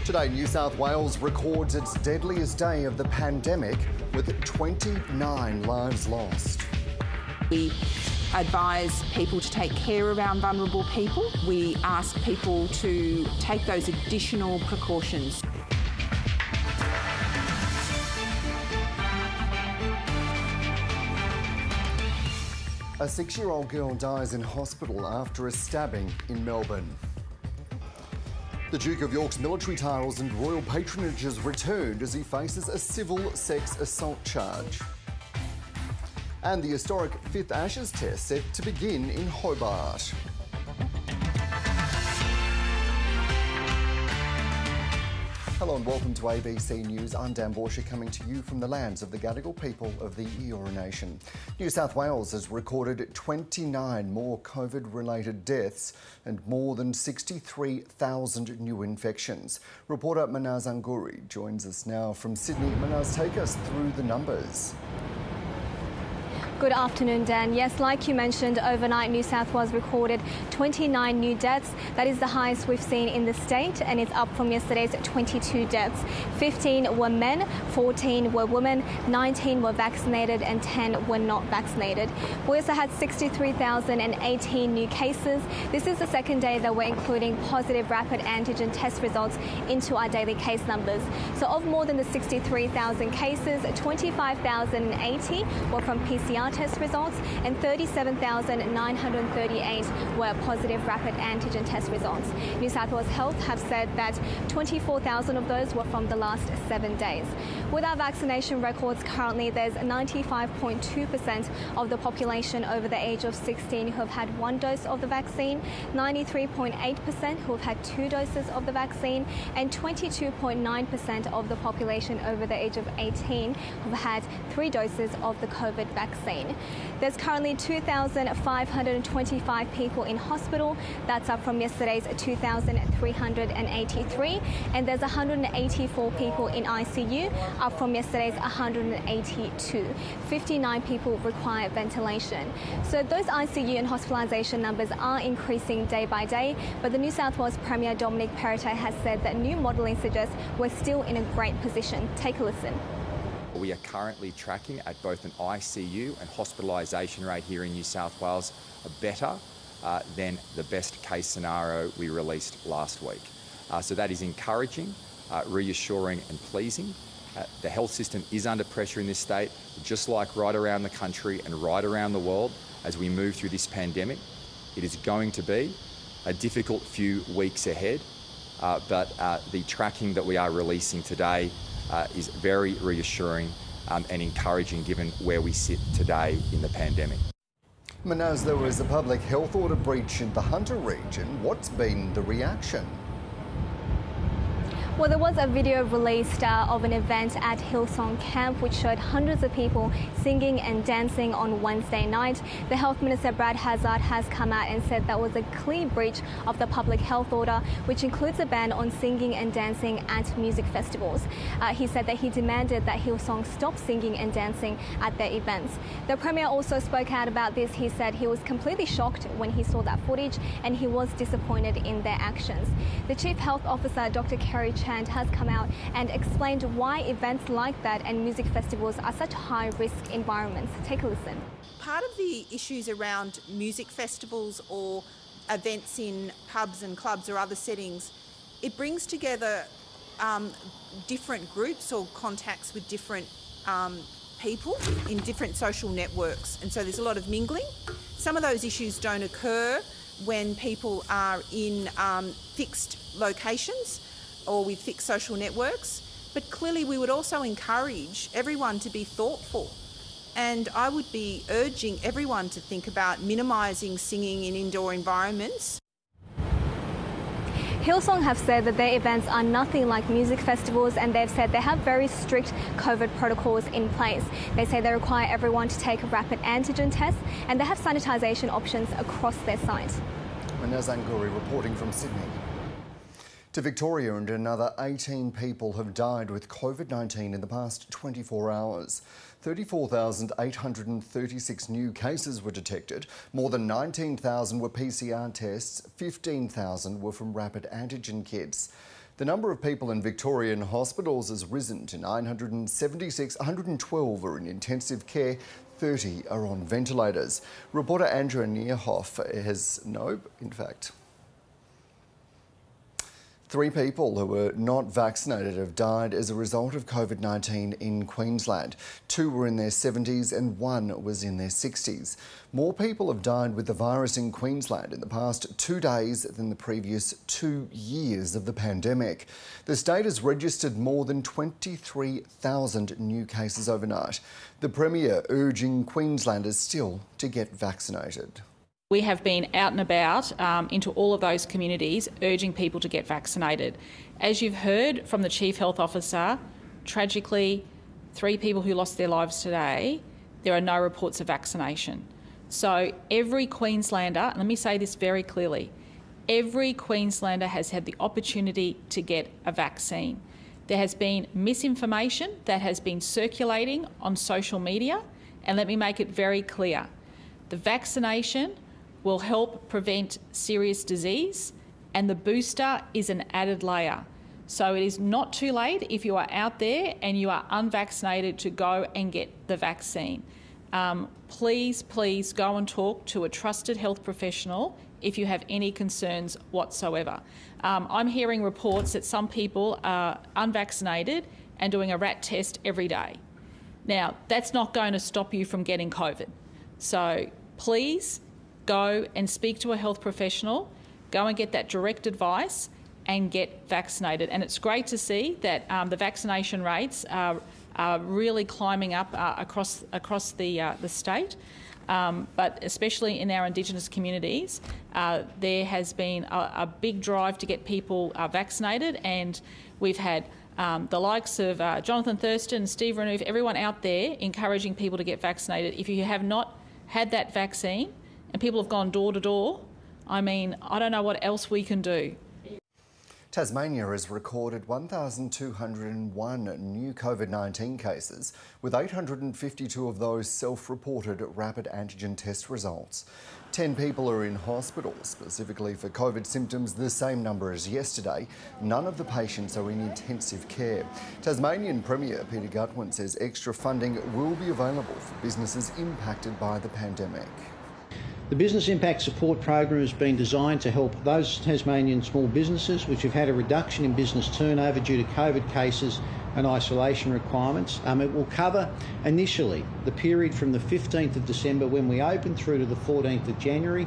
Today, New South Wales records its deadliest day of the pandemic with 29 lives lost. We advise people to take care around vulnerable people. We ask people to take those additional precautions. A 6-year-old girl dies in hospital after a stabbing in Melbourne. The Duke of York's military titles and royal patronages returned as he faces a civil sex assault charge. And the historic 5th Ashes Test set to begin in Hobart. Hello and welcome to ABC News. I'm Dan Borscher, coming to you from the lands of the Gadigal people of the Eora Nation. New South Wales has recorded 29 more COVID-related deaths and more than 63,000 new infections. Reporter Manaz Anguri joins us now from Sydney. Manaz, take us through the numbers. Good afternoon, Dan. Yes, like you mentioned, overnight New South Wales recorded 29 new deaths. That is the highest we've seen in the state, and it's up from yesterday's 22 deaths. 15 were men, 14 were women, 19 were vaccinated and 10 were not vaccinated. We also had 63,018 new cases. This is the second day that we're including positive rapid antigen test results into our daily case numbers. So of more than the 63,000 cases, 25,080 were from PCR test results and 37,938 were positive rapid antigen test results. New South Wales Health have said that 24,000 of those were from the last 7 days. With our vaccination records currently, there's 95.2% of the population over the age of 16 who have had 1 dose of the vaccine, 93.8% who have had 2 doses of the vaccine, and 22.9% of the population over the age of 18 who have had 3 doses of the COVID vaccine. There's currently 2,525 people in hospital. That's up from yesterday's 2,383. And there's 184 people in ICU, up from yesterday's 182. 59 people require ventilation. So those ICU and hospitalisation numbers are increasing day by day, but the New South Wales Premier Dominic Perrottet has said that new modelling suggests we're still in a great position. Take a listen. We are currently tracking at both an ICU and hospitalisation rate here in New South Wales better than the best case scenario we released last week. So that is encouraging, reassuring and pleasing. The health system is under pressure in this state, just like right around the country and right around the world as we move through this pandemic. It is going to be a difficult few weeks ahead, but the tracking that we are releasing today is very reassuring and encouraging given where we sit today in the pandemic. Manaz, there was a public health order breach in the Hunter region. What's been the reaction? Well, there was a video released of an event at Hillsong Camp which showed hundreds of people singing and dancing on Wednesday night. The Health Minister, Brad Hazzard, has come out and said that was a clear breach of the public health order, which includes a ban on singing and dancing at music festivals. He said that he demanded that Hillsong stop singing and dancing at their events. The Premier also spoke out about this. He said he was completely shocked when he saw that footage and he was disappointed in their actions. The Chief Health Officer, Dr. Kerry Chand, has come out and explained why events like that and music festivals are such high-risk environments. Take a listen. Part of the issues around music festivals or events in pubs and clubs or other settings, it brings together different groups or contacts with different people in different social networks, and so there's a lot of mingling. Some of those issues don't occur when people are in fixed locations or with fixed social networks, but clearly we would also encourage everyone to be thoughtful, and I would be urging everyone to think about minimising singing in indoor environments. Hillsong have said that their events are nothing like music festivals, and they've said they have very strict COVID protocols in place. They say they require everyone to take a rapid antigen test, and they have sanitisation options across their site. Manaz Anguri reporting from Sydney. To Victoria, and another 18 people have died with COVID-19 in the past 24 hours. 34,836 new cases were detected. More than 19,000 were PCR tests. 15,000 were from rapid antigen kits. The number of people in Victorian hospitals has risen to 976. 112 are in intensive care, 30 are on ventilators. Reporter Andrew Nierhoff has 3 people who were not vaccinated have died as a result of COVID-19 in Queensland. 2 were in their 70s and 1 was in their 60s. More people have died with the virus in Queensland in the past 2 days than the previous 2 years of the pandemic. The state has registered more than 23,000 new cases overnight. The Premier urging Queenslanders still to get vaccinated. We have been out and about into all of those communities urging people to get vaccinated. As you've heard from the Chief Health Officer, tragically 3 people who lost their lives today, there are no reports of vaccination. So every Queenslander, and let me say this very clearly, every Queenslander has had the opportunity to get a vaccine. There has been misinformation that has been circulating on social media, and let me make it very clear. The vaccination will help prevent serious disease, and the booster is an added layer. So it is not too late if you are out there and you are unvaccinated to go and get the vaccine. Please go and talk to a trusted health professional if you have any concerns whatsoever. I'm hearing reports that some people are unvaccinated and doing a rat test every day. Now, that's not going to stop you from getting COVID. So please go and speak to a health professional, go and get that direct advice and get vaccinated. And it's great to see that the vaccination rates are really climbing up across the state, but especially in our Indigenous communities, there has been a big drive to get people vaccinated, and we've had the likes of Jonathan Thurston, Steve Renouf, everyone out there encouraging people to get vaccinated. If you have not had that vaccine and people have gone door to door, I mean, I don't know what else we can do. Tasmania has recorded 1,201 new COVID-19 cases, with 852 of those self-reported rapid antigen test results. 10 people are in hospital, specifically for COVID symptoms, the same number as yesterday. None of the patients are in intensive care. Tasmanian Premier Peter Gutwein says extra funding will be available for businesses impacted by the pandemic. The Business Impact Support Program has been designed to help those Tasmanian small businesses which have had a reduction in business turnover due to COVID cases and isolation requirements. It will cover initially the period from the 15th of December when we open through to the 14th of January.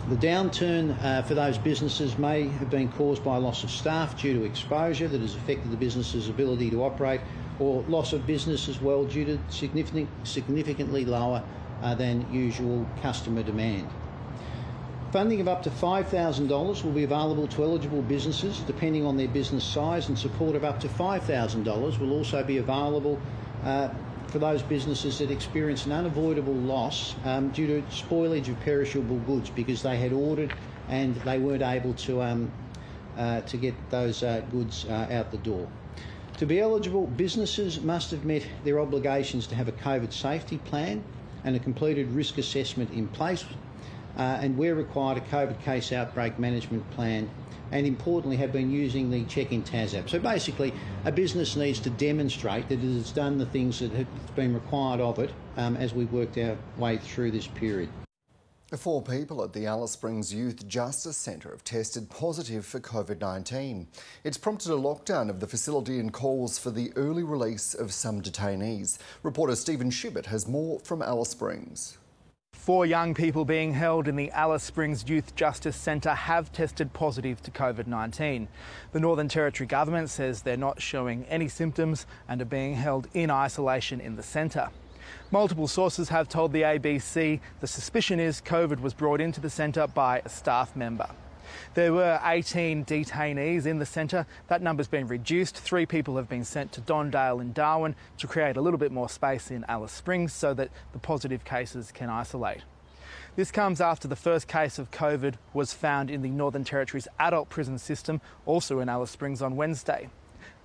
The downturn for those businesses may have been caused by loss of staff due to exposure that has affected the business's ability to operate, or loss of business as well due to significantly lower than usual customer demand. Funding of up to $5,000 will be available to eligible businesses depending on their business size, and support of up to $5,000 will also be available for those businesses that experience an unavoidable loss due to spoilage of perishable goods because they had ordered and they weren't able to get those goods out the door. To be eligible, businesses must have met their obligations to have a COVID safety plan and a completed risk assessment in place, and where required, a COVID case outbreak management plan, and importantly have been using the Check-in TAS app. So basically a business needs to demonstrate that it has done the things that have been required of it as we worked our way through this period. 4 people at the Alice Springs Youth Justice Centre have tested positive for COVID-19. It's prompted a lockdown of the facility and calls for the early release of some detainees. Reporter Stephen Shibett has more from Alice Springs. 4 young people being held in the Alice Springs Youth Justice Centre have tested positive to COVID-19. The Northern Territory Government says they're not showing any symptoms and are being held in isolation in the centre. Multiple sources have told the ABC the suspicion is COVID was brought into the centre by a staff member. There were 18 detainees in the centre. That number's been reduced. 3 people have been sent to Dondale in Darwin to create a little bit more space in Alice Springs so that the positive cases can isolate. This comes after the first case of COVID was found in the Northern Territory's adult prison system, also in Alice Springs, on Wednesday.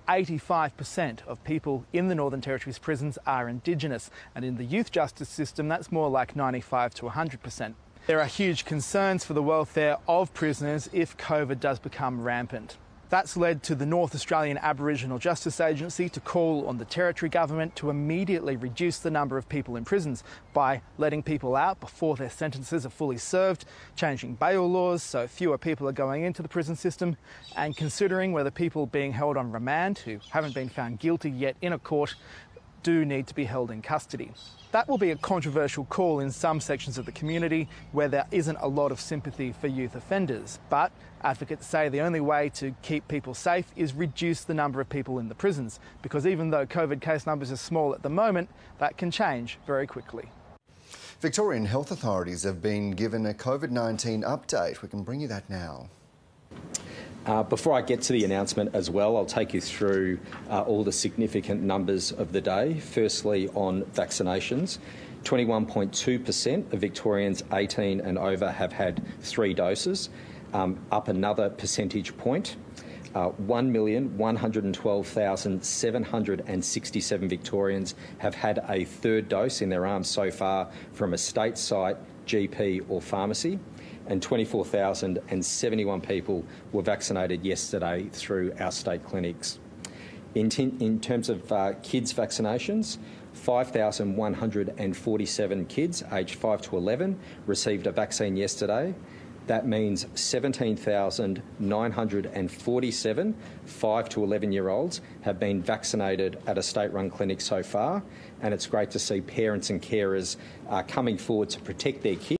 85% of people in the Northern Territory's prisons are Indigenous, and in the youth justice system that's more like 95 to 100%. There are huge concerns for the welfare of prisoners if COVID does become rampant. That's led to the North Australian Aboriginal Justice Agency to call on the Territory Government to immediately reduce the number of people in prisons by letting people out before their sentences are fully served, changing bail laws so fewer people are going into the prison system, and considering whether people being held on remand who haven't been found guilty yet in a court do need to be held in custody. That will be a controversial call in some sections of the community where there isn't a lot of sympathy for youth offenders. But advocates say the only way to keep people safe is reduce the number of people in the prisons, because even though COVID case numbers are small at the moment, that can change very quickly. Victorian health authorities have been given a COVID-19 update. We can bring you that now. Before I get to the announcement as well, I'll take you through all the significant numbers of the day. Firstly, on vaccinations, 21.2% of Victorians 18 and over have had 3 doses, up another percentage point. 1,112,767 Victorians have had a 3rd dose in their arms so far from a state site, GP or pharmacy, and 24,071 people were vaccinated yesterday through our state clinics. In terms of kids' vaccinations, 5,147 kids aged 5 to 11 received a vaccine yesterday. That means 17,947 5 to 11-year-olds have been vaccinated at a state-run clinic so far, and it's great to see parents and carers coming forward to protect their kids.